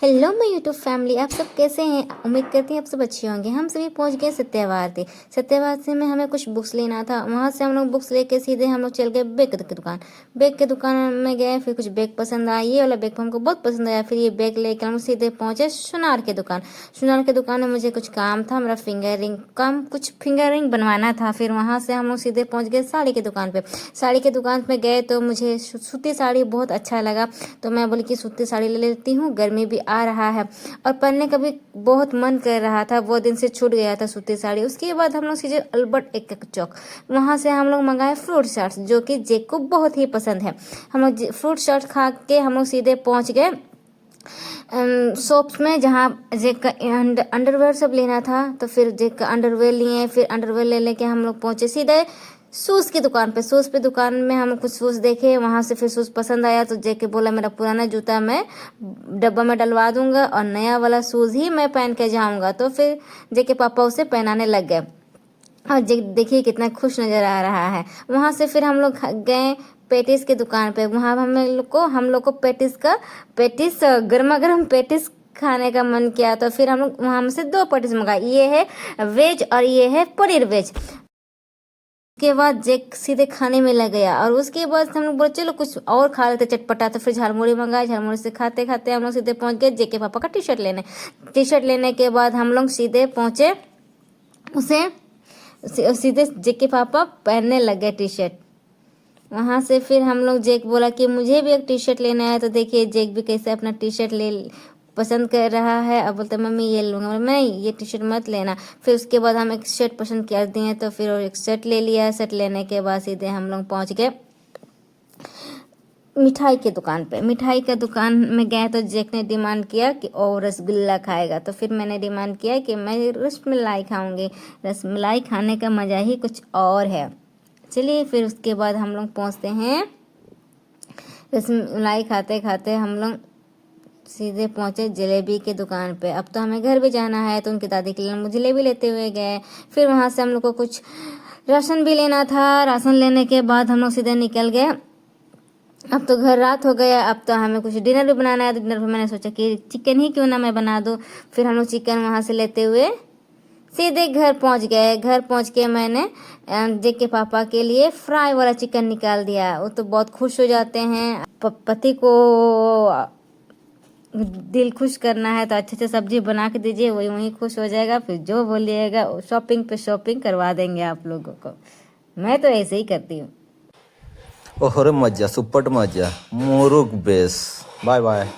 Hello मैं YouTube family, आप सब कैसे हैं। उम्मीद करती हैं आप सब अच्छे होंगे। हम सभी पहुंच गए सत्यवाद थे। सत्यवाद से में हमें कुछ बुक्स लेना था। वहां से हम लोग बुक्स लेके सीधे हम लोग चल गए बैग की दुकान। बैग की दुकान में गए, फिर कुछ बैग पसंद आया। ये वाला बैग हमको बहुत पसंद आया। फिर ये बैग लेकर हम सीधे पहुंचे सुनार की दुकान। सुनार की दुकान में मुझे कुछ काम था, मेरा कुछ फिंगर रिंग बनवाना था। फिर वहाँ से हम लोग सीधे पहुँच गए साड़ी की दुकान पे। साड़ी की दुकान पे गए तो मुझे सूती साड़ी बहुत अच्छा लगा, तो मैं बोली कि सूती साड़ी ले लेती हूँ, गर्मी भी आ रहा है और पहनने का भी बहुत मन कर रहा था। वो दिन से छूट गया था सूती साड़ी। उसके बाद हम लोग सीधे अल्बर्ट एक चौक, वहाँ से हम लोग मंगाए फ्रूट चाट्स, जो कि जेक को बहुत ही पसंद है। हम लोग फ्रूट चाट खा के हम लोग सीधे पहुँच गए शॉप्स में, जहाँ जेक का अंडरवेयर सब लेना था। तो फिर जेक का अंडरवेयर लिए। फिर अंडरवेयर ले लेके हम लोग पहुँचे सीधे शूज़ की दुकान पे। शूज़ पे दुकान में हम कुछ शूज़ देखे, वहाँ से फिर शूज़ पसंद आया तो जेके बोला मेरा पुराना जूता मैं डब्बा में डलवा दूंगा और नया वाला शूज़ ही मैं पहन के जाऊंगा। तो फिर जेके पापा उसे पहनाने लग गए और देखिए कितना खुश नज़र आ रहा है। वहाँ से फिर हम लोग गए पेटिस की दुकान पे। वहाँ हम लोग को पेटिस गर्मा गर्म पेटिस खाने का मन किया। तो फिर हम लोग वहाँ से 2 पेटिस मंगाए। ये है वेज और ये है पनीर वेज। उसके बाद जेक सीधे खाने में लग गया और उसके बाद हम लोग बोले चलो कुछ और खा लेते चटपटा। तो फिर झालमुड़ी मंगाए। झालमुड़ी से खाते खाते हम लोग सीधे पहुंच गए जेक के पापा का टी शर्ट लेने के बाद हम लोग सीधे पहुंचे उसे सीधे जेक के पापा पहनने लग गए टी शर्ट। वहाँ से फिर हम लोग जेक बोला कि मुझे भी एक टी शर्ट लेना है। तो देखिए जेक भी कैसे अपना टी शर्ट ले पसंद कर रहा है। अब बोलते मम्मी ये लूँगा, मैं ये टी शर्ट मत लेना। फिर उसके बाद हम एक शर्ट पसंद कर दिए तो फिर एक शर्ट ले लिया। शर्ट लेने के बाद सीधे हम लोग पहुँच गए मिठाई की दुकान पे। मिठाई के दुकान में गए तो जेक ने डिमांड किया कि और रसगुल्ला खाएगा। तो फिर मैंने डिमांड किया कि मैं रसमलाई खाऊंगी। रसमलाई खाने का मज़ा ही कुछ और है। चलिए फिर उसके बाद हम लोग पहुँचते हैं। रसमलाई खाते खाते हम लोग सीधे पहुंचे जलेबी की दुकान पे। अब तो हमें घर भी जाना है तो उनकी दादी के लिए हम जलेबी लेते हुए गए। फिर वहां से हम लोग को कुछ राशन भी लेना था। राशन लेने के बाद हम लोग सीधे निकल गए। अब तो घर रात हो गया, अब तो हमें कुछ डिनर भी बनाना है। तो डिनर पर मैंने सोचा कि चिकन ही क्यों ना मैं बना दूँ। फिर हम लोग चिकन वहाँ से लेते हुए सीधे घर पहुँच गए। घर पहुँच के मैंने जेक के पापा के लिए फ्राई वाला चिकन निकाल दिया। वो तो बहुत खुश हो जाते हैं। पति को दिल खुश करना है तो अच्छे से सब्जी बना के दीजिए, वही वहीं खुश हो जाएगा। फिर जो बोलिएगा शॉपिंग पे शॉपिंग करवा देंगे आप लोगों को। मैं तो ऐसे ही करती हूँ। ओहरे मजा सुपट मजा मुरुग बेस बाय बाय।